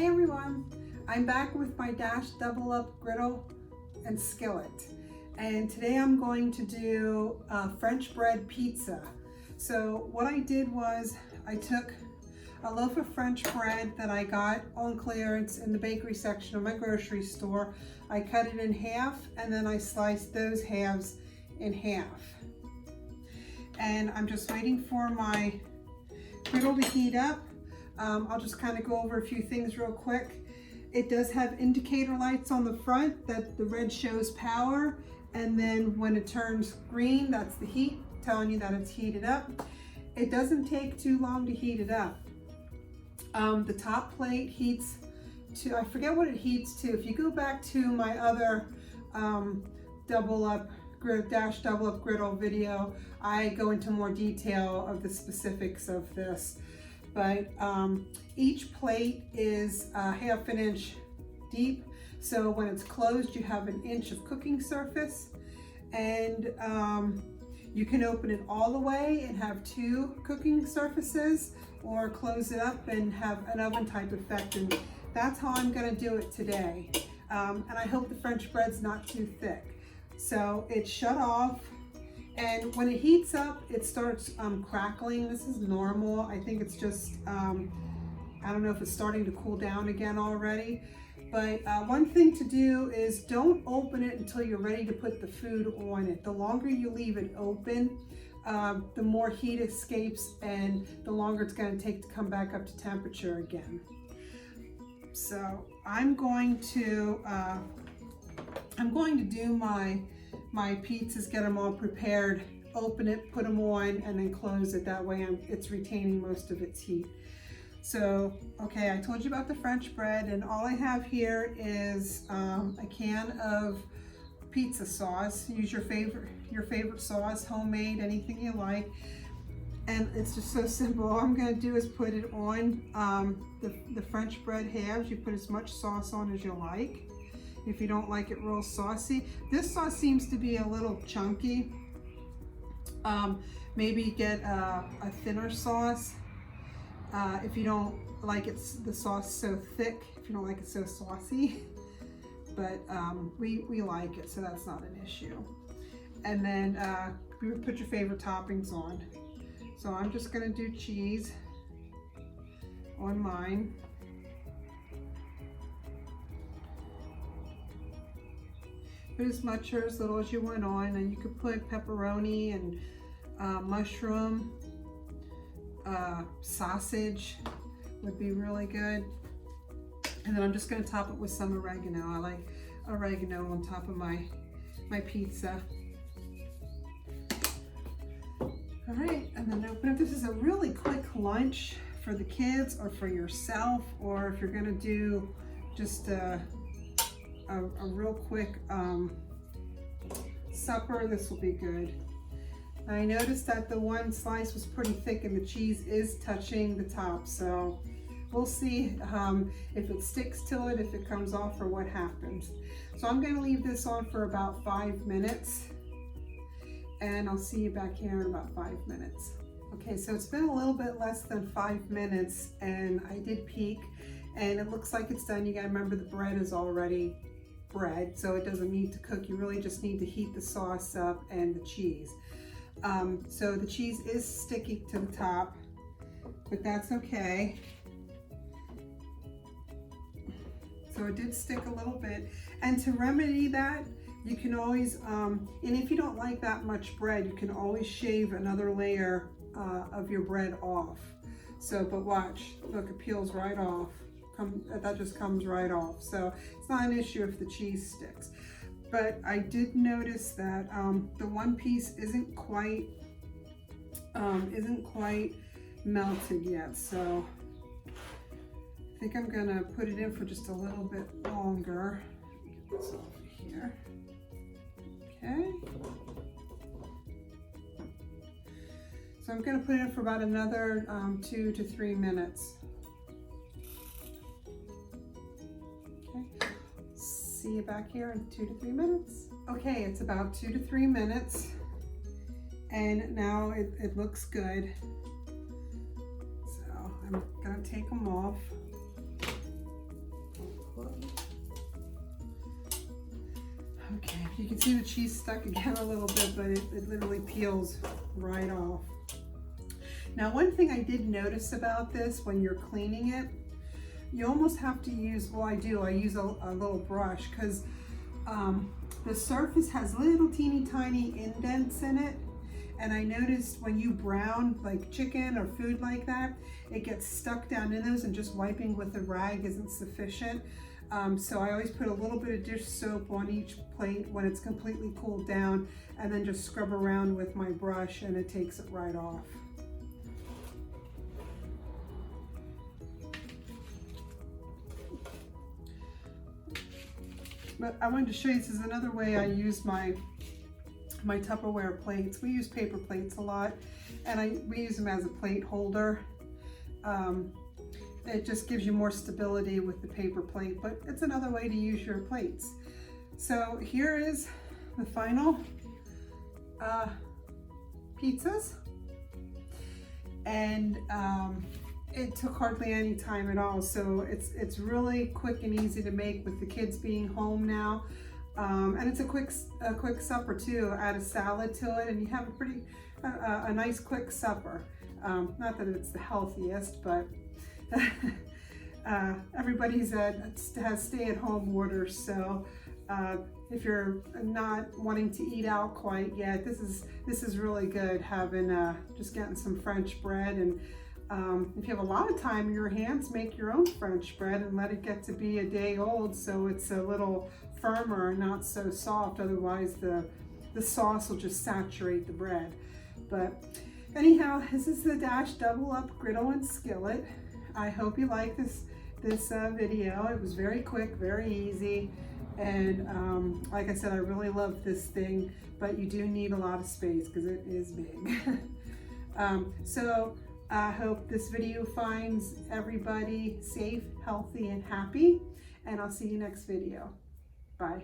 Hey everyone, I'm back with my Dash Double Up Griddle and Skillet, and today I'm going to do French bread pizza. So what I did was I took a loaf of French bread that I got on clearance in the bakery section of my grocery store. I cut it in half and then I sliced those halves in half. And I'm just waiting for my griddle to heat up. I'll just kind of go over a few things real quick. It does have indicator lights on the front that the red shows power, and then when it turns green, that's the heat telling you that it's heated up. It doesn't take too long to heat it up. The top plate heats to, I forget what it heats to. If you go back to my other Dash Double Up Griddle video, I go into more detail of the specifics of this. But each plate is ½ an inch deep, so when it's closed you have 1 inch of cooking surface, and you can open it all the way and have 2 cooking surfaces, or close it up and have an oven type effect, and that's how I'm going to do it today. And I hope the French bread's not too thick. So it's shut off. And when it heats up, it starts crackling. This is normal. I think it's just, I don't know if it's starting to cool down again already. But one thing to do is don't open it until you're ready to put the food on it. The longer you leave it open, the more heat escapes and the longer it's going to take to come back up to temperature again. So I'm going to do my pizzas, get them all prepared, open it, put them on, and then close it. That way it's retaining most of its heat. So, okay, I told you about the French bread, and all I have here is a can of pizza sauce. Use your favorite sauce, homemade, anything you like. And it's just so simple. All I'm gonna do is put it on the French bread halves. You put as much sauce on as you like. If you don't like it real saucy. This sauce seems to be a little chunky. Maybe get a thinner sauce. If you don't like the sauce so thick, if you don't like it so saucy. But we like it, so that's not an issue. And then you put your favorite toppings on. So I'm just gonna do cheese on mine. Put as much or as little as you want on, and you could put pepperoni and mushroom, sausage would be really good. And then I'm just going to top it with some oregano. I like oregano on top of my pizza. All right, and then open up. This is a really quick lunch for the kids or for yourself, or if you're going to do just a real quick supper, this will be good. I noticed that the one slice was pretty thick and the cheese is touching the top, so we'll see if it sticks to it, if it comes off, or what happens. So I'm going to leave this on for about 5 minutes, and I'll see you back here in about 5 minutes. Okay, so it's been a little bit less than 5 minutes, and I did peek, and it looks like it's done. You gotta remember the bread is already bread, so it doesn't need to cook. You really just need to heat the sauce up and the cheese. So the cheese is sticky to the top, but that's okay. So it did stick a little bit, and to remedy that, you can always, and if you don't like that much bread, you can always shave another layer of your bread off. So, but watch, look, it peels right off. That just comes right off. So it's not an issue if the cheese sticks. But I did notice that the one piece isn't quite melted yet. So I think I'm gonna put it in for just a little bit longer. Get this off of here. Okay. So I'm gonna put it in for about another 2 to 3 minutes. See you back here in 2 to 3 minutes. Okay, it's about 2 to 3 minutes, and now it looks good. So I'm gonna take them off. You can see the cheese stuck again a little bit, but it literally peels right off. Now, one thing I did notice about this when you're cleaning it, you almost have to use, well, I use a little brush, because the surface has little teeny tiny indents in it. And I noticed when you brown like chicken or food like that, it gets stuck down in those, and just wiping with a rag isn't sufficient. So I always put a little bit of dish soap on each plate when it's completely cooled down, and then just scrub around with my brush, and it takes it right off. But I wanted to show you, this is another way I use my Tupperware plates. We use paper plates a lot, and we use them as a plate holder. It just gives you more stability with the paper plate, but it's another way to use your plates. So here is the final pizzas, and it took hardly any time at all. So it's really quick and easy to make with the kids being home now. And it's a quick supper too. Add a salad to it, and you have a nice quick supper. Not that it's the healthiest, but everybody's has stay-at-home orders. So if you're not wanting to eat out quite yet, this is really good. Having just getting some French bread, and if you have a lot of time in your hands, make your own French bread and let it get to be a day old, so it's a little firmer and not so soft. Otherwise the sauce will just saturate the bread. But anyhow, this is the Dash Double Up Griddle and Skillet. I hope you like this video. It was very quick, very easy, and like I said, I really love this thing, but you do need a lot of space because it is big. So I hope this video finds everybody safe, healthy, and happy, and I'll see you next video. Bye.